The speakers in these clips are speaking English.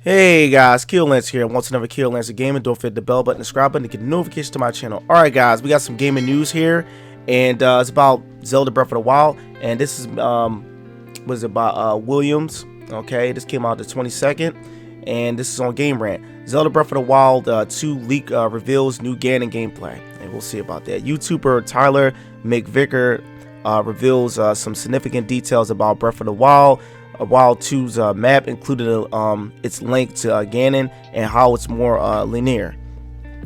Hey guys, Lance here. Once another Lance Gaming. Don't forget the bell button, the subscribe button to get notifications to my channel. Alright guys, we got some gaming news here, and it's about Zelda Breath of the Wild, and this is was about Williams. Okay, this came out the 22nd, and this is on GameRant. Zelda Breath of the Wild 2 leak reveals new Ganon gameplay, and we'll see about that. YouTuber Tyler McVicker reveals some significant details about Breath of the Wild. Wild 2's map included its link to Ganon and how it's more linear.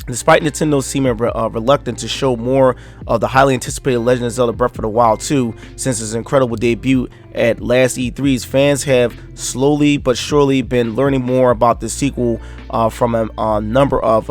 Despite Nintendo seeming reluctant to show more of the highly anticipated Legend of Zelda Breath of the Wild 2 since its incredible debut at last E3's, fans have slowly but surely been learning more about the sequel from a number of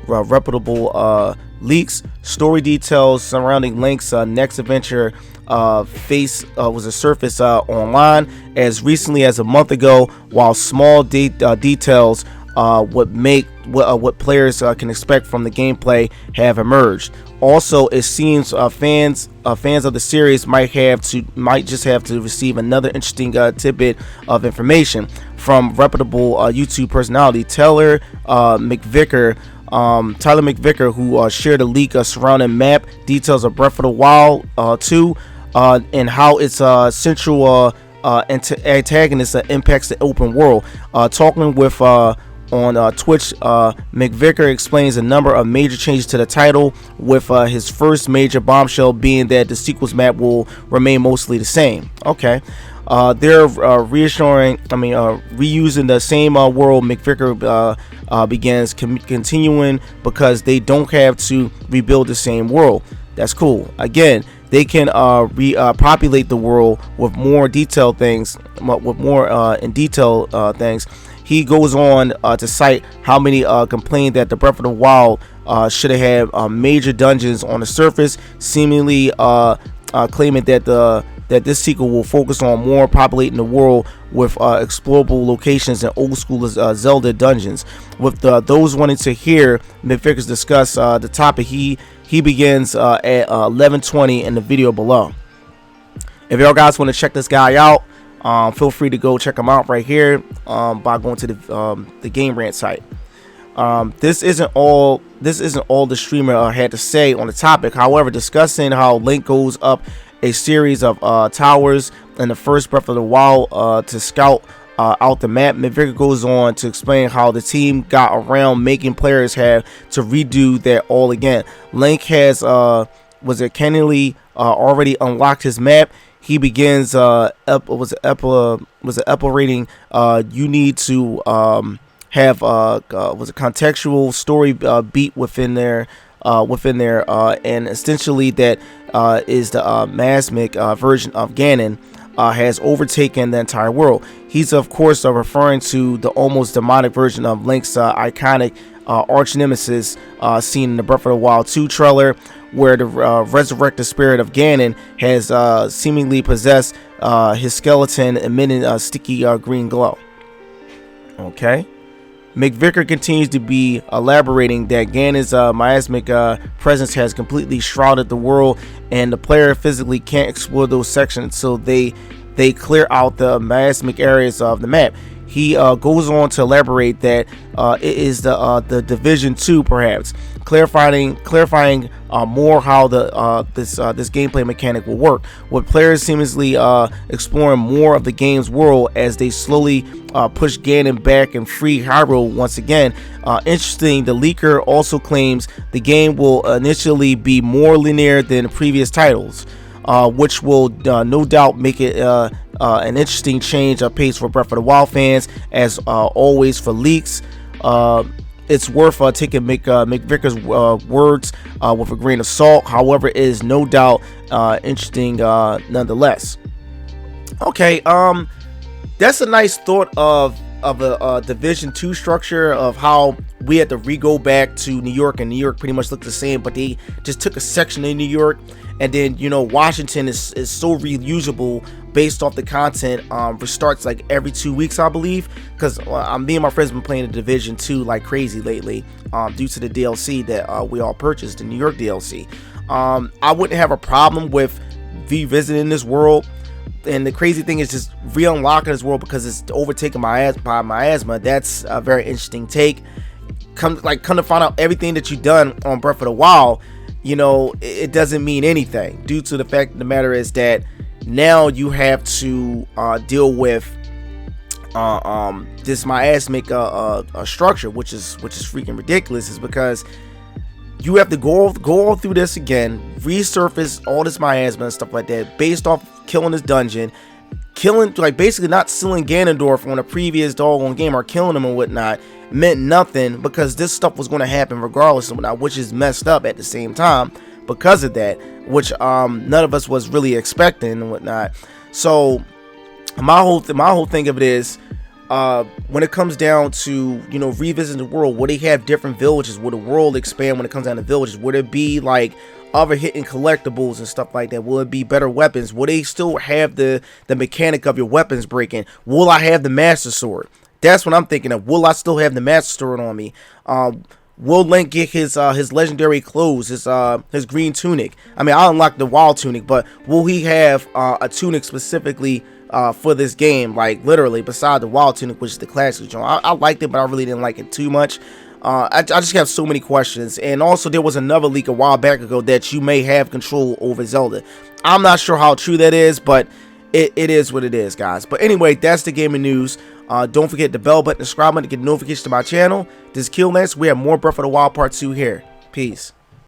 reputable leaks. Story details surrounding Link's next adventure was a surface online as recently as a month ago, while small details what players can expect from the gameplay have emerged. Also, it seems fans of the series might just have to receive another interesting tidbit of information from reputable YouTube personality Tyler McVicker, who shared a leak surrounding map details of Breath of the Wild 2 and how its central antagonist impacts the open world. Talking with on Twitch, McVicker explains a number of major changes to the title, with his first major bombshell being that the sequel's map will remain mostly the same. Okay. They're reusing the same world. McVicker begins continuing because they don't have to rebuild the same world. That's cool. Again, they can repopulate the world with more detailed things, things. He goes on to cite how many complained that the Breath of the Wild should have had major dungeons on the surface, seemingly claiming that this sequel will focus on more populating the world with explorable locations and old school Zelda dungeons. With those wanting to hear McVicker discuss the topic, he begins at 11:20 in the video below. If y'all guys want to check this guy out, feel free to go check him out right here by going to the GameRant site. This isn't all the streamer had to say on the topic. However, discussing how Link goes up a series of towers in the first Breath of the Wild to scout out the map, McVicker goes on to explain how the team got around making players have to redo that all again. Link has cannily already unlocked his map. He begins rating. You need to have a contextual story beat within there, and essentially that is the Masmic version of Ganon has overtaken the entire world. He's of course referring to the almost demonic version of Link's iconic arch nemesis seen in the Breath of the Wild 2 trailer, where the resurrected spirit of Ganon has seemingly possessed his skeleton, emitting a sticky green glow. Okay. McVicker continues to be elaborating that Ganon's miasmic presence has completely shrouded the world, and the player physically can't explore those sections, so they clear out the miasmic areas of the map. He goes on to elaborate that it is the Division 2, perhaps clarifying more how this gameplay mechanic will work, with players seemingly exploring more of the game's world as they slowly push Ganon back and free Hyrule once again. Interesting, the leaker also claims the game will initially be more linear than previous titles, which will no doubt make it an interesting change of pace for Breath of the Wild fans. As always for leaks, it's worth taking McVicker's words with a grain of salt. However, it is no doubt interesting nonetheless. Okay, that's a nice thought of a Division 2 structure, of how we had to go back to New York, and New York pretty much looked the same, but they just took a section in New York, and then Washington is so reusable based off the content. Restarts like every 2 weeks, I believe, because me and my friends have been playing the Division 2 like crazy lately, due to the DLC that we all purchased, the New York DLC. I wouldn't have a problem with revisiting this world, and the crazy thing is just re-unlocking this world because it's overtaken by miasma. That's a very interesting take. Come to find out, everything that you've done on Breath of the Wild, you know, it doesn't mean anything, due to the fact of the matter is that now you have to deal with this miasmic structure, which is freaking ridiculous. Is because you have to go all through this again, resurface all this miasma and stuff like that, based off killing this dungeon, like basically not sealing Ganondorf on a previous doggone game, or killing him and whatnot, meant nothing, because this stuff was going to happen regardless and whatnot, which is messed up at the same time because of that, which none of us was really expecting and whatnot. So my whole thing of it is, when it comes down to, you know, revisiting the world, would they have different villages? Would the world expand when it comes down to villages? Would it be like other hidden collectibles and stuff like that? Will it be better weapons? Will they still have the mechanic of your weapons breaking? Will I have the Master Sword? That's what I'm thinking of. Will I still have the Master Sword on me? Will Link get his legendary clothes, his green tunic? I mean, I unlocked the wild tunic, but will he have a tunic specifically for this game, like literally beside the wild tunic, which is the classic joint? I liked it, but I really didn't like it too much. I just have so many questions. And also, there was another leak a while back ago that you may have control over Zelda. I'm not sure how true that is, but it is what it is, guys. But anyway, that's the gaming news. Don't forget the bell button, subscribe button to get notifications to my channel. This is Kill Lance. We have more Breath of the Wild Part 2 here. Peace.